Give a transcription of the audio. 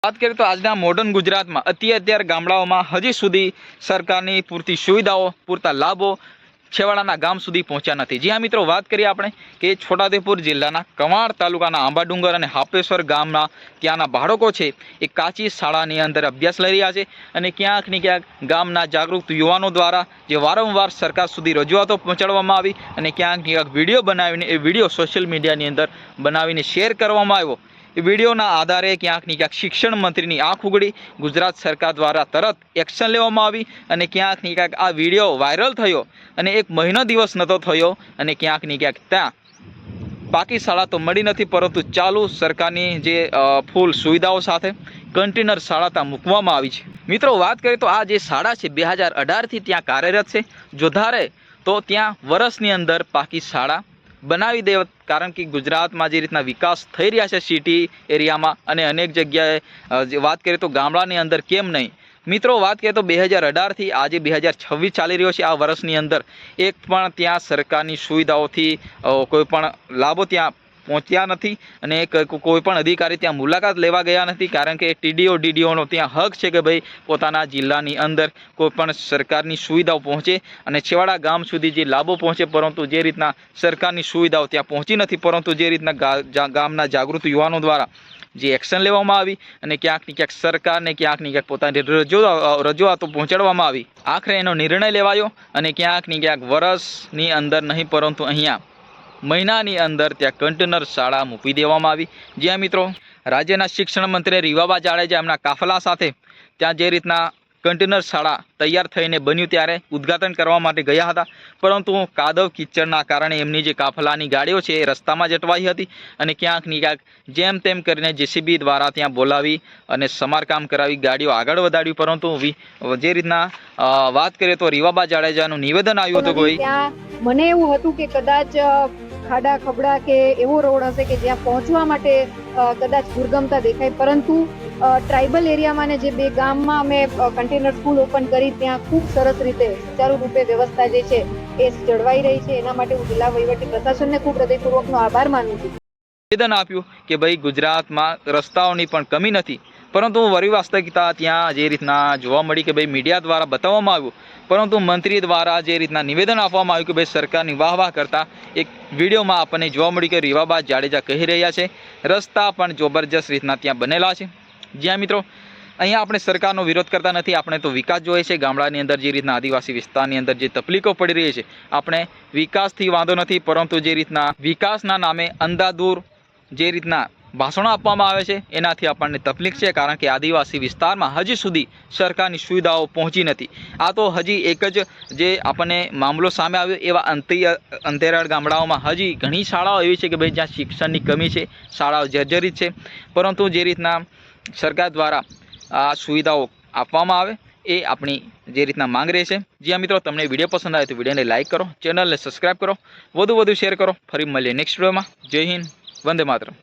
વાત કરીએ તો આજના મોડર્ન ગુજરાતમાં અત્યારે ગામડાઓમાં હજી સુધી સરકારની પૂરતી સુવિધાઓ, પૂરતા લાભો છેવાડાના ગામ સુધી પહોંચ્યા નથી। જી હા મિત્રો, વાત કરીએ આપણે કે છોટાઉદેપુર જિલ્લાના કવાંટ તાલુકાના આંબાડુંગર અને હાપેશ્વર ગામના ત્યાંના બાળકો છે એ કાચી શાળાની અંદર અભ્યાસ લઈ રહ્યા છે અને ક્યાંક ને ક્યાંક ગામના જાગૃત યુવાનો દ્વારા જે વારંવાર સરકાર સુધી રજૂઆતો પહોંચાડવામાં આવી અને ક્યાંક ને ક્યાંક વિડીયો બનાવીને એ વિડીયો સોશિયલ મીડિયાની અંદર બનાવીને શેર કરવામાં આવ્યો। એ વિડીયોના આધારે ક્યાંક ને ક્યાંક શિક્ષણ મંત્રીની આંખ ઉગડી, ગુજરાત સરકાર દ્વારા તરત એક્શન લેવામાં આવી અને ક્યાંક ને ક્યાંક આ વિડીયો વાયરલ થયો અને એક મહિનો દિવસ નહોતો થયો અને ક્યાંક ને ક્યાંક ત્યાં પાકી શાળા તો મળી નથી, પરંતુ ચાલુ સરકારની જે ફૂલ સુવિધાઓ સાથે કન્ટેનર શાળા ત્યાં મૂકવામાં આવી છે। મિત્રો, વાત કરીએ તો આ જે શાળા છે 2018થી ત્યાં કાર્યરત છે। જો ધારે તો ત્યાં વર્ષની અંદર પાકી શાળા બનાવી દે, કારણ કે ગુજરાતમાં જે રીતના વિકાસ થઈ રહ્યા છે સિટી એરિયામાં અને અનેક જગ્યાએ વાત કરીએ તો ગામડાની અંદર કેમ નહીં। મિત્રો, વાત કરીએ તો 2018થી આજે 2026 ચાલી રહ્યો છે। આ વર્ષની અંદર એક પણ ત્યાં સરકારની સુવિધાઓથી કોઈ પણ લાભો ત્યાં પહોંચ્યા નથી અને કોઈ પણ અધિકારી ત્યાં મુલાકાત લેવા ગયા નથી, કારણ કે ટીડીઓ ડીડીઓનો ત્યાં હક છે કે ભાઈ પોતાના જિલ્લાની અંદર કોઈ પણ સરકારની સુવિધાઓ પહોંચે અને છેવાડા ગામ સુધી જે લાભો પહોંચે, પરંતુ જે રીતના સરકારની સુવિધાઓ ત્યાં પહોંચી નથી, પરંતુ જે રીતના ગામના જાગૃત યુવાનો દ્વારા જે એક્શન લેવામાં આવી અને ક્યાંક ને ક્યાંક સરકારને ક્યાંક ને ક્યાંક પોતાની રજૂઆતો પહોંચાડવામાં આવી, આખરે એનો નિર્ણય લેવાયો અને ક્યાંક ને ક્યાંક વર્ષની અંદર નહીં પરંતુ અહીંયા મહિનાની અંદર ત્યાં કન્ટેનર શાળા મૂકી દેવામાં આવી। જ્યાં મિત્રો રાજ્યના શિક્ષણ મંત્રી રીવાબા જાડેજા એમના કાફલા સાથે ત્યાં જે રીતના કન્ટેનર શાળા તૈયાર થઈને બન્યું ત્યારે ઉદ્ઘાટન કરવા માટે ગયા હતા, પરંતુ કાદવ કિચડના કારણે એમની જે કાફલાની ગાડીઓ છે એ રસ્તામાં જ અટવાઈ હતી અને ક્યાંક ને ક્યાંક જેમ તેમ કરીને જેસીબી દ્વારા ત્યાં બોલાવી અને સમારકામ કરાવી ગાડીઓ આગળ વધાર્યું, પરંતુ જે રીતના વાત કરીએ તો રીવાબા જાડેજાનું નિવેદન આવ્યું હતું કોઈ મને એવું હતું કે કદાચ ખાડા ખબડા કે એવો રોડ હશે કે જ્યાં પહોંચવા માટે કદાચ દુર્ગમતા દેખાય, પરંતુ ટ્રાઇબલ એરિયામાં ને જે બે ગામમાં અમે કન્ટેનર સ્કૂલ ઓપન કરી ત્યાં ખૂબ સરસ રીતે સુચારુ રૂપે વ્યવસ્થા જે છે એ જળવાઈ રહી છે। એના માટે હું જિલ્લા વહીવટી પ્રશાસનને ખૂબ હૃદયપૂર્વકનો આભાર માનું છું। નિવેદન આપ્યું કે ભાઈ ગુજરાતમાં રસ્તાઓની પણ કમી નથી, પરંતુ વરી વાસ્તવિકતા ત્યાં જે રીતના જોવા મળી કે ભાઈ મીડિયા દ્વારા બતાવવામાં આવ્યું, પરંતુ મંત્રી દ્વારા જે રીતના નિવેદન આપવામાં આવ્યું કે ભાઈ સરકારની વાહ કરતા એક વિડીયોમાં આપણને જોવા મળ્યું કે રીવાબા જાડેજા કહી રહ્યા છે રસ્તા પણ જબરજસ્ત રીતના ત્યાં બનેલા છે। જ્યાં મિત્રો અહીંયા આપણે સરકારનો વિરોધ કરતા નથી, આપણે તો વિકાસ જોઈએ છે। ગામડાની અંદર જે રીતના આદિવાસી વિસ્તારની અંદર જે તકલીફો પડી રહી છે, આપણે વિકાસથી વાંધો નથી, પરંતુ જે રીતના વિકાસના નામે અંધાધૂર જે રીતના ભાષણો આપવામાં આવે છે એનાથી આપણને તકલીફ છે, કારણ કે આદિવાસી વિસ્તારમાં હજી સુધી સરકારની સુવિધાઓ પહોંચી નથી। આ તો હજી એક જ જે આપણને મામલો સામે આવ્યો, એવા અંતરિયાળ ગામડાઓમાં હજી ઘણી શાળાઓ એવી છે કે ભાઈ જ્યાં શિક્ષણની કમી છે, શાળાઓ જર્જરિત છે, પરંતુ જે રીતના સરકાર દ્વારા આ સુવિધાઓ આપવામાં આવે એ આપણી જે રીતના માંગ રહે છે। જ્યાં મિત્રો તમને વિડીયો પસંદ આવે તો વિડીયોને લાઇક કરો, ચેનલને સબસ્ક્રાઈબ કરો, વધુ શેર કરો। ફરી મળીએ નેક્સ્ટ વિડીયોમાં। જય હિન્દ, વંદે માતરમ।